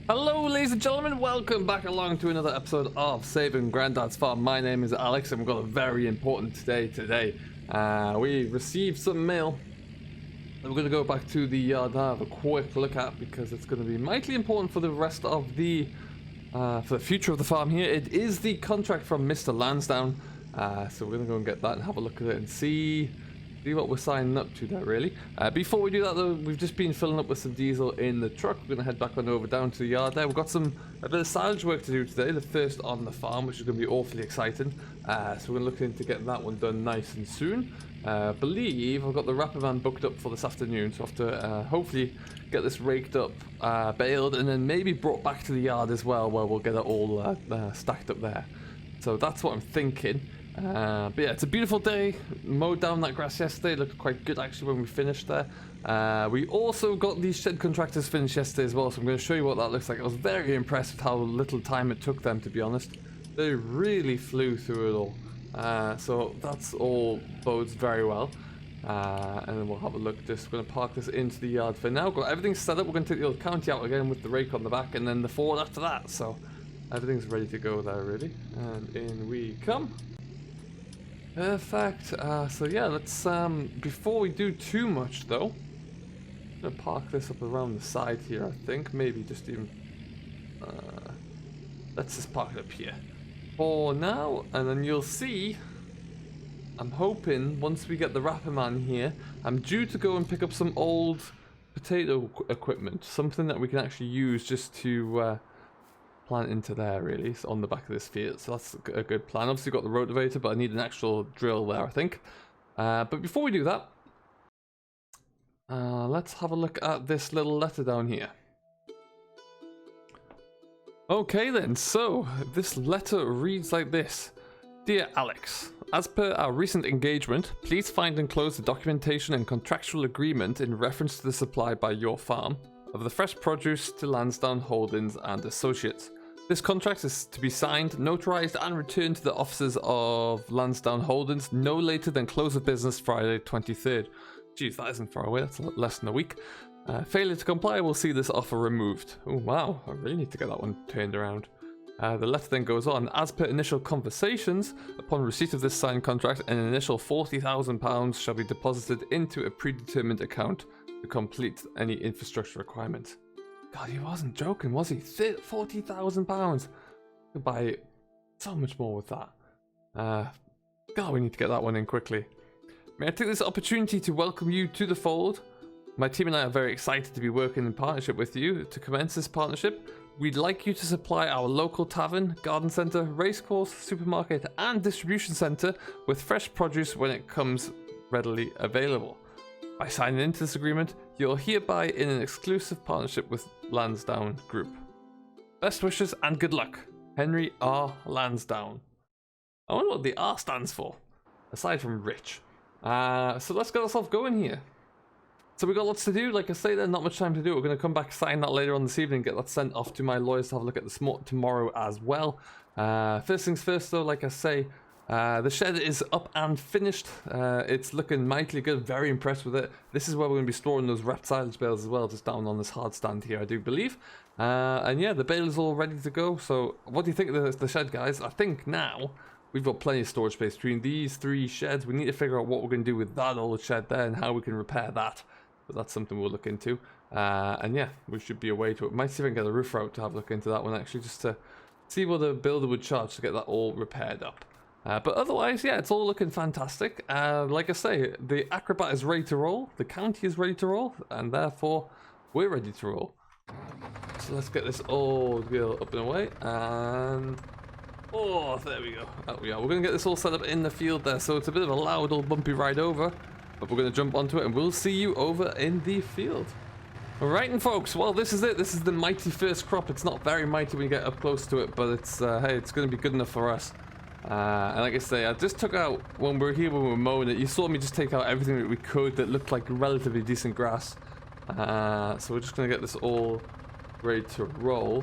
Hello ladies and gentlemen, welcome back along to another episode of Saving Grandad's Farm. My name is Alex and we've got a very important day today. We received some mail that we're going to go back to the yard and have a quick look at because it's going to be mightily important for the rest of the for the future of the farm here. It is the contract from Mr. Lansdowne, so we're going to go and get that and have a look at it and see what we're signing up to there, really. Before we do that though, we've just been filling up with some diesel in the truck. We're going to head back on over down to the yard there. We've got a bit of silage work to do today, the first on the farm, which is going to be awfully exciting. So we're looking to get that one done nice and soon. I believe I've got the wrapper van booked up for this afternoon, so I have to hopefully get this raked up, baled, and then maybe brought back to the yard as well, where we'll get it all stacked up there. So that's what I'm thinking. But yeah, it's a beautiful day. Mowed down that grass yesterday. It looked quite good actually when we finished there. We also got these shed contractors finished yesterday as well, so I'm going to show you what that looks like. I was very impressed with how little time it took them, to be honest. They really flew through it all. So that's all bodes very well. And then we'll have a look. Just going to park this into the yard for now. Got everything set up. We're going to take the old county out again with the rake on the back, and then the Ford after that. So everything's ready to go there, really. And in we come. Perfect. So yeah, let's before we do too much though, I'm gonna park this up around the side here. I think maybe just even let's just park it up here for now, and then you'll see. I'm hoping once we get the wrapper man here, I'm due to go and pick up some old potato equipment, something that we can actually use just to plant into there, really, so on the back of this field. So that's a good plan. Obviously got the rotavator, but I need an actual drill there, I think. But before we do that, let's have a look at this little letter down here. Okay then, so this letter reads like this. Dear Alex, as per our recent engagement, please find and close the documentation and contractual agreement in reference to the supply by your farm of the fresh produce to Lansdowne Holdings and Associates. This contract is to be signed, notarized, and returned to the offices of Lansdowne Holdings no later than close of business Friday 23rd. Geez, that isn't far away. That's less than a week. Failure to comply will see this offer removed. Oh wow, I really need to get that one turned around. The letter then goes on. As per initial conversations, upon receipt of this signed contract, an initial £40,000 shall be deposited into a predetermined account to complete any infrastructure requirements. God, he wasn't joking, was he? £40,000. Could buy so much more with that. God, we need to get that one in quickly. May I take this opportunity to welcome you to the fold? My team and I are very excited to be working in partnership with you. To commence this partnership, we'd like you to supply our local tavern, garden centre, racecourse, supermarket, and distribution centre with fresh produce when it comes readily available. By signing into this agreement, you're hereby in an exclusive partnership with Lansdowne Group. Best wishes and good luck, Henry R. Lansdowne. I wonder what the R stands for, aside from rich. So let's get ourselves going here. So we've got lots to do. Like I say, there's not much time to do. We're going to come back, sign that later on this evening, get that sent off to my lawyers to have a look at the tomorrow as well. First things first though, like I say, the shed is up and finished. It's looking mightily good. Very impressed with it. This is where we're going to be storing those wrapped silage bales as well, just down on this hard stand here, I do believe. And yeah, the bale is all ready to go. So what do you think of the shed, guys? I think now we've got plenty of storage space between these three sheds. We need to figure out what we're going to do with that old shed there and how we can repair that. But that's something we'll look into. And yeah, we should be away to it. Might see if I can get a roofer out to have a look into that one actually, just to see what the builder would charge to get that all repaired up. But otherwise, yeah, it's all looking fantastic. Like I say, the Acrobat is ready to roll, the county is ready to roll, and therefore, we're ready to roll. So let's get this old wheel up and away, and... oh, there we go. Oh, yeah, we're going to get this all set up in the field there, so it's a bit of a loud old bumpy ride over, but we're going to jump onto it, and we'll see you over in the field. Alright, and folks, well, this is it. This is the mighty first crop. It's not very mighty when you get up close to it, but it's, hey, it's going to be good enough for us. And like I say, I just took out, when we were here, when we were mowing it, you saw me just take out everything that we could that looked like relatively decent grass. So we're just going to get this all ready to roll.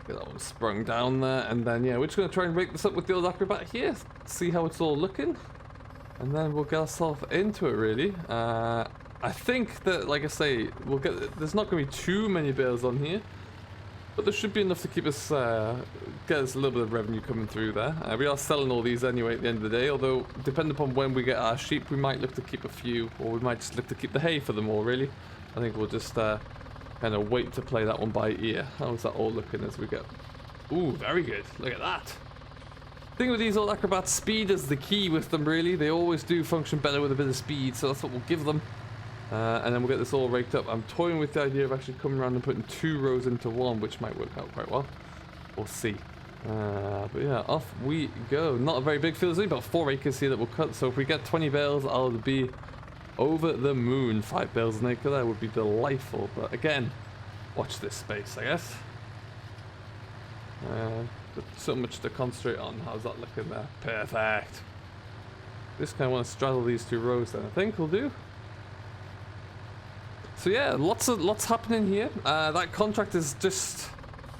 Get that one sprung down there, and then, yeah, we're just going to try and rake this up with the old Acrobat here, see how it's all looking. And then we'll get ourselves into it, really. I think that, like I say, we'll get. There's not going to be too many bales on here, but there should be enough to keep us, get us a little bit of revenue coming through there. We are selling all these anyway at the end of the day, although depending upon when we get our sheep, we might look to keep a few, or we might just look to keep the hay for them all, really. I think we'll just kind of wait to play that one by ear. How's that all looking as we go? Ooh, very good. Look at that. Thing with these old acrobats, speed is the key with them, really. They always do function better with a bit of speed, so that's what we'll give them. And then we'll get this all raked up. I'm toying with the idea of actually coming around and putting 2 rows into one, which might work out quite well. We'll see. But yeah, off we go. Not a very big field. There's only about 4 acres here that we'll cut, so if we get 20 bales, I'll be over the moon. 5 bales an acre there would be delightful. But again, watch this space, I guess. But so much to concentrate on. How's that looking there? Perfect. Just kind of want to straddle these 2 rows then. I think we'll do. So yeah, lots happening here. That contract is just,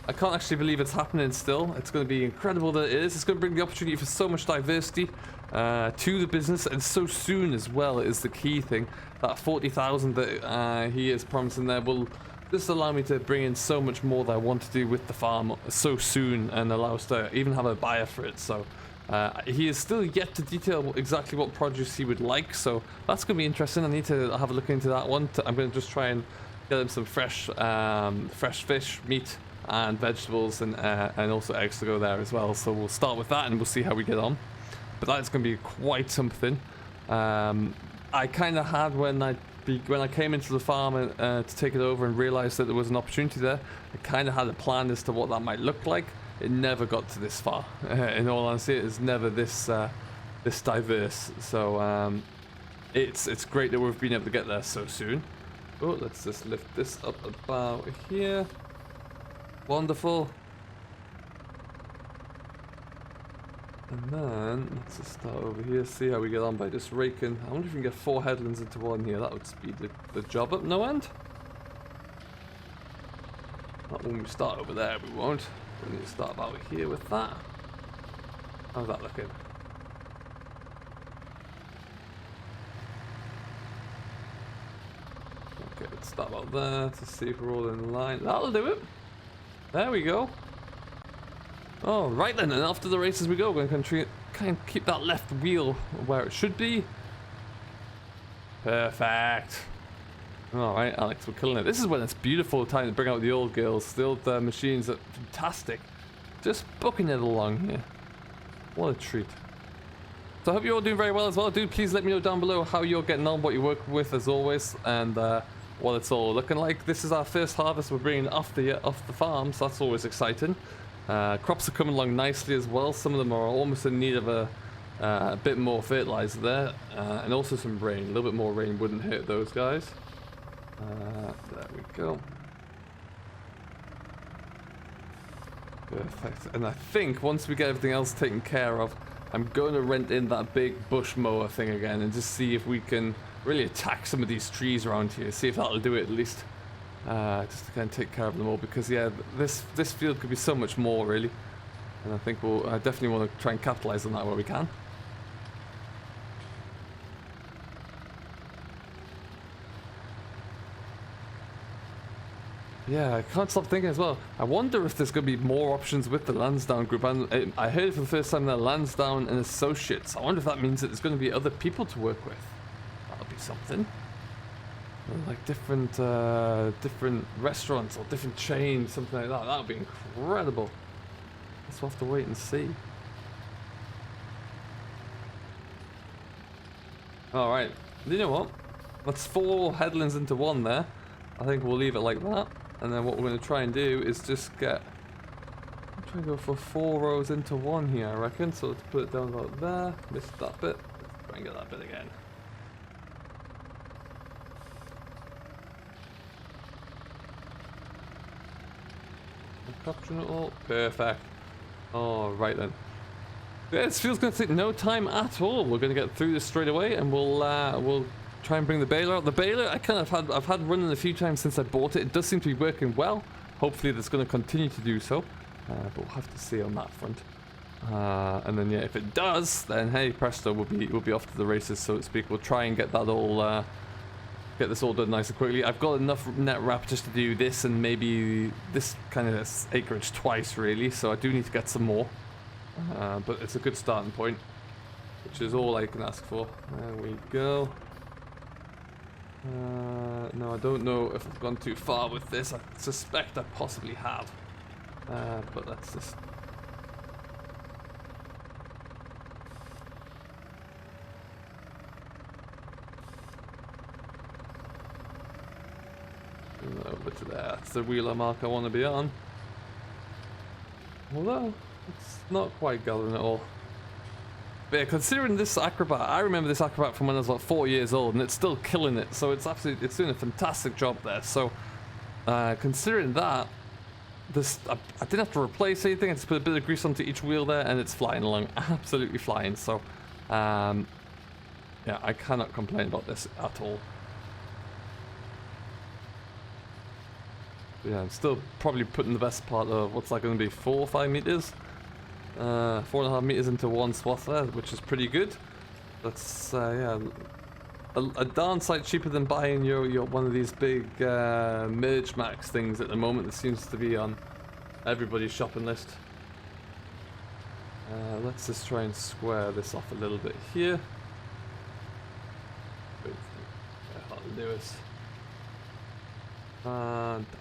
I can't actually believe it's happening still. It's going to be incredible that it is. It's going to bring the opportunity for so much diversity to the business, and so soon as well is the key thing. That 40,000 that he is promising there will just allow me to bring in so much more that I want to do with the farm so soon, and allow us to even have a buyer for it. So he is still yet to detail exactly what produce he would like, so that's going to be interesting. I need to have a look into that one. I'm going to just try and get him some fresh fish, meat, and vegetables, and also eggs to go there as well. So we'll start with that, and we'll see how we get on. But that's going to be quite something. I kind of had when I came into the farm to take it over and realized that there was an opportunity there, I kind of had a plan as to what that might look like. It never got to this far. In all honesty, it is never this diverse. So it's great that we've been able to get there so soon. Oh, let's just lift this up about here. Wonderful. And then let's just start over here, see how we get on by just raking. I wonder if we can get 4 headlands into one here. That would speed the job up no end. Not when we start over there, we won't. We need to start about here with that. How's that looking? Okay, let's start about there to see if we're all in line. That'll do it. There we go. Oh, right then, and after the races we go, we're going to kind of keep that left wheel where it should be. Perfect. Alright, Alex, we're killing it. This is when it's beautiful time to bring out the old girls. The old machines are fantastic. Just booking it along here. What a treat. So I hope you're all doing very well as well. Dude, please let me know down below how you're getting on, what you're working with as always, and what it's all looking like. This is our first harvest we're bringing off the farm, so that's always exciting. Crops are coming along nicely as well. Some of them are almost in need of a bit more fertilizer there, and also some rain. A little bit more rain wouldn't hurt those guys. There we go. Perfect. And I think once we get everything else taken care of, I'm going to rent in that big bush mower thing again and just see if we can really attack some of these trees around here. See if that'll do it at least. Just to kind of take care of them all, because yeah, this field could be so much more really, and I think I definitely want to try and capitalize on that where we can. Yeah, I can't stop thinking as well. I wonder if there's going to be more options with the Lansdowne group. And I heard for the first time that Lansdowne and Associates. I wonder if that means that there's going to be other people to work with. That'll be something. Like different restaurants or different chains, something like that. That would be incredible. Guess we'll have to wait and see. Alright, you know what? That's 4 headlands into one there. I think we'll leave it like that. And then what we're going to try and do is just try and go for 4 rows into one here, I reckon. So let's put it down about there. Missed that bit. Let's try and get that bit again. Capturing it all. Perfect. All right then. Yeah, this field's going to take no time at all. We're going to get through this straight away, and we'll try and bring the baler out. The baler I've had running a few times since I bought it. It does seem to be working well. Hopefully that's going to continue to do so. But we'll have to see on that front. And then yeah, if it does, then hey presto, we'll be off to the races, so to speak. We'll try and get that all get this all done nice and quickly. I've got enough net wrap just to do this and maybe this kind of acreage twice, really. So I do need to get some more. But it's a good starting point, which is all I can ask for. There we go. No, I don't know if I've gone too far with this. I suspect I possibly have. But let's just... over to there. That's the wheeler mark I want to be on. Although, it's not quite gathering at all. But yeah, considering this Acrobat, I remember this Acrobat from when I was like 4 years old, and it's still killing it. So it's absolutely, it's doing a fantastic job there. So, considering that, this I didn't have to replace anything. I just put a bit of grease onto each wheel there, and it's flying along, absolutely flying. So, yeah, I cannot complain about this at all. Yeah, I'm still probably putting the best part of what's that going to be, 4 or 5 meters, 4.5 meters into one swath there, which is pretty good. That's yeah, a darn sight cheaper than buying your one of these big Merge Max things at the moment. That seems to be on everybody's shopping list. Let's just try and square this off a little bit here. Lewis. Fantastic.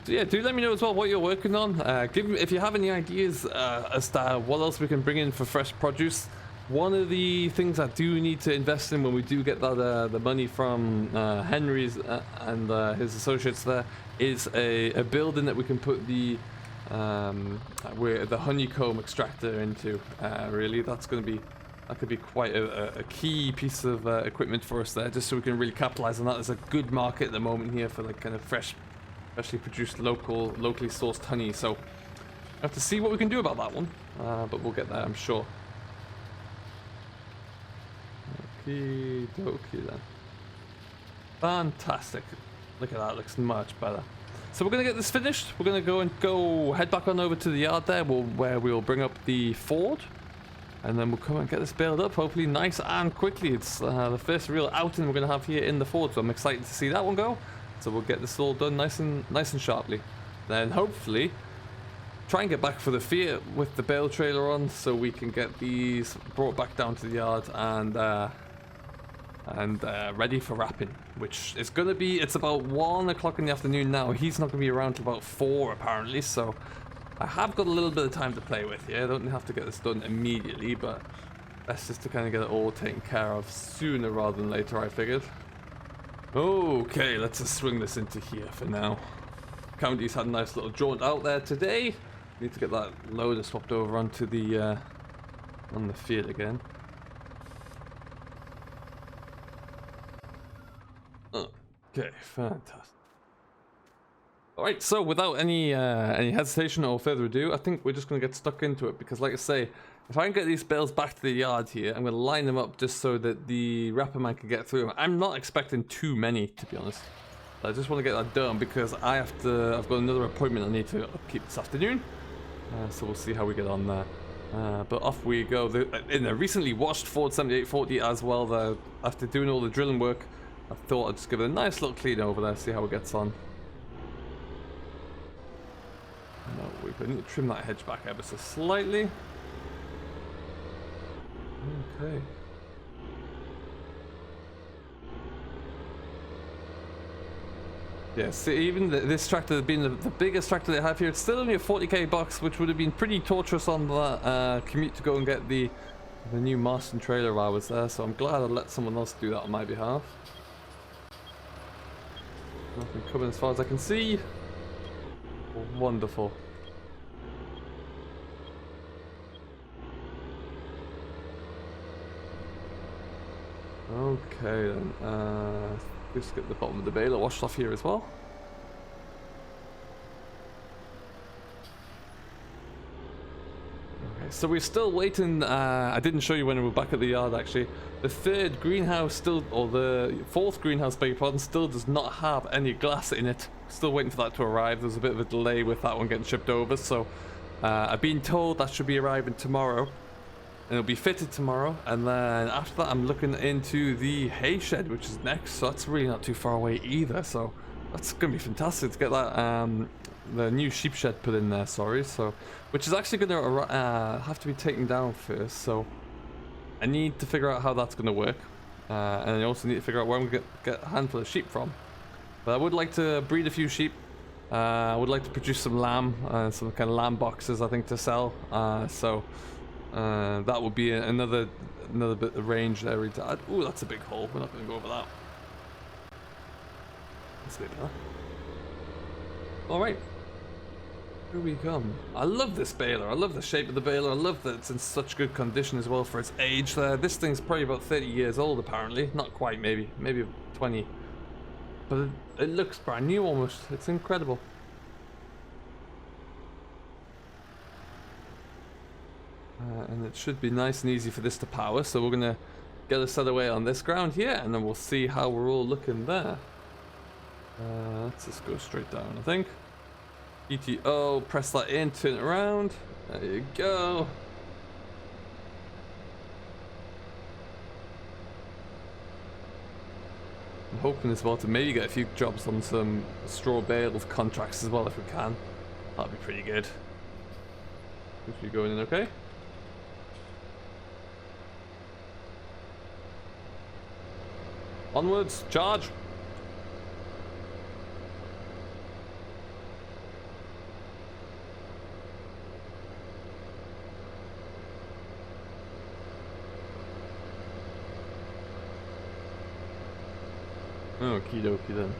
So yeah, do let me know as well what you're working on. If you have any ideas as to what else we can bring in for fresh produce. One of the things I do need to invest in when we do get that the money from Henry's and his associates there is a building that we can put the honeycomb extractor into. Really, that could be quite a key piece of equipment for us there, just so we can really capitalize on that. There's a good market at the moment here for like kind of freshly produced locally sourced honey. So I have to see what we can do about that one, but we'll get there, I'm sure. Okie dokie then. Fantastic. Look at that, looks much better. So we're gonna get this finished. We're gonna go head back on over to the yard there, where we'll bring up the Ford. And then we'll come and get this bailed up, hopefully nice and quickly. It's the first real outing we're going to have here in the Ford, so I'm excited to see that one go. So we'll get this all done nice and sharply. Then hopefully try and get back for the Fiat with the bale trailer on, so we can get these brought back down to the yard and ready for wrapping. Which is going to be, it's about 1 o'clock in the afternoon now. He's not going to be around till about 4 apparently, so I have got a little bit of time to play with here. I don't have to get this done immediately, but that's just to kind of get it all taken care of sooner rather than later, I figured. Okay, let's just swing this into here for now. County's had a nice little jaunt out there today. Need to get that loader swapped over onto the on the field again. Okay, fantastic. Alright, so without any hesitation or further ado, I think we're just going to get stuck into it, because like I say, if I can get these bales back to the yard here, I'm going to line them up just so that the wrapper man can get through them. I'm not expecting too many, to be honest. I just want to get that done because I've got another appointment I need to upkeep this afternoon. So we'll see how we get on there. But off we go. In a recently washed Ford 7840 as well, after doing all the drilling work, I thought I'd just give it a nice little clean over there, see how it gets on. No, we need to trim that hedge back ever so slightly. Okay. Yeah, see, even this tractor being the biggest tractor they have here, it's still only a 40k box, which would have been pretty torturous on that commute to go and get the new Marston trailer while I was there, so I'm glad I let someone else do that on my behalf. Nothing coming as far as I can see. Wonderful. Okay then, just get the bottom of the baler washed off here as well. Okay, so we're still waiting. I didn't show you when we were back at the yard actually. The third greenhouse still, or the fourth greenhouse, beg your pardon, still does not have any glass in it. Still waiting for that to arrive. There's a bit of a delay with that one getting shipped over, so I've been told that should be arriving tomorrow. and it'll be fitted tomorrow. And then after that, I'm looking into the hay shed, which is next. So that's really not too far away either. So that's gonna be fantastic to get that the new sheep shed put in there. Sorry, so which is actually gonna have to be taken down first. So I need to figure out how that's gonna work, and I also need to figure out where I'm gonna get a handful of sheep from. But I would like to breed a few sheep. I would like to produce some lamb, some kind of lamb boxes, I think, to sell. So that would be another bit of range there. Ooh, that's a big hole. We're not going to go over that. That's a bit better. All right, here we come. I love this baler. I love the shape of the baler. I love that it's in such good condition as well for its age. This thing's probably about 30 years old, apparently. Not quite, maybe 20. But it looks brand new almost. It's incredible. And it should be nice and easy for this to power. So we're going to get us set away on this ground here. And then we'll see how we're all looking there. Let's just go straight down, I think. ETO, press that in, turn it around. There you go. I'm hoping as well to maybe get a few jobs on some straw bale contracts as well if we can. That'd be pretty good. Is you going in okay? Onwards, charge! Okie dokie then.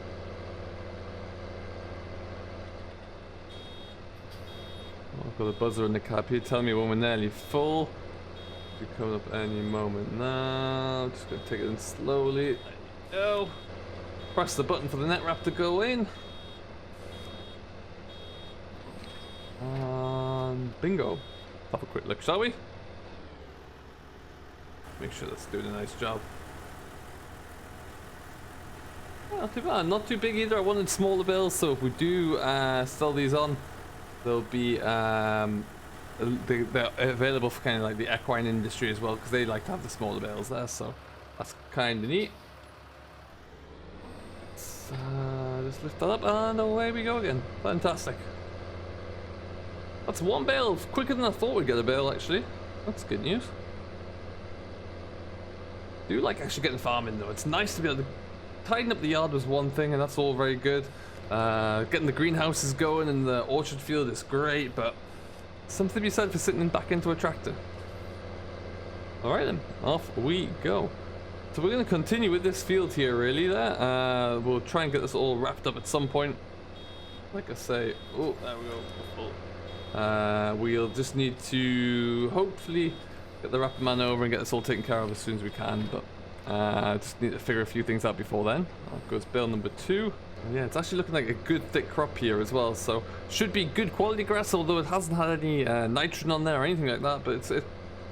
I've got a buzzer in the cap here. Tell me when we're nearly full. Be coming up any moment now. Just gonna take it in slowly. There you go. Press the button for the net wrap to go in. And bingo. Have a quick look, shall we? Make sure that's doing a nice job. Not too bad, not too big either. I wanted smaller bales, so if we do sell these on, they'll be they're available for kind of like the equine industry as well, because they like to have the smaller bales there, so that's kind of neat. Let's just lift that up and away we go again. Fantastic. That's one bale quicker than I thought we'd get a bale, actually. That's good news. I do like actually getting farming though. It's nice to be able to tidying up the yard was one thing, and that's all very good. Getting the greenhouses going and the orchard field is great, but something to be said for sitting back into a tractor. Alright then, off we go. So we're going to continue with this field here really there. We'll try and get this all wrapped up at some point. Like I say, oh, there we go. We'll just need to hopefully get the wrapper man over and get this all taken care of as soon as we can, but just need to figure a few things out before then. That goes bale number 2. And yeah, it's actually looking like a good thick crop here as well, so should be good quality grass, although it hasn't had any nitrogen on there or anything like that, but it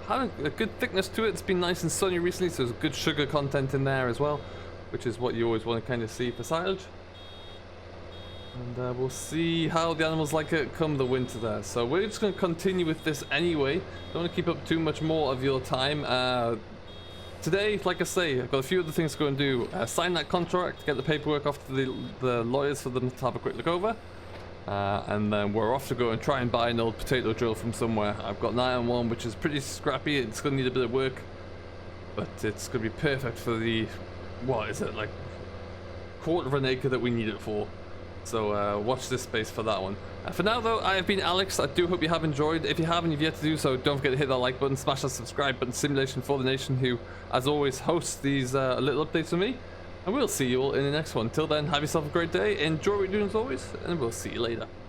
had a good thickness to it. It's been nice and sunny recently, so there's good sugar content in there as well, which is what you always want to kind of see for silage. And we'll see how the animals like it come the winter there. So we're just going to continue with this anyway. Don't want to keep up too much more of your time. Today, like I say, I've got a few other things to go and do. Sign that contract, get the paperwork off to the lawyers for them to have a quick look over. And then we're off to go and try and buy an old potato drill from somewhere. I've got an iron one, which is pretty scrappy. It's going to need a bit of work, but it's going to be perfect for the, what is it, like 1/4 of an acre that we need it for. So watch this space for that one. For now though, I have been Alex. I do hope you have enjoyed. If you haven't, you've yet to do so, don't forget to hit that like button, smash that subscribe button. Simulation for the Nation, who as always hosts these little updates for me. And we'll see you all in the next one. Till then, have yourself a great day, enjoy what you're doing as always, and we'll see you later.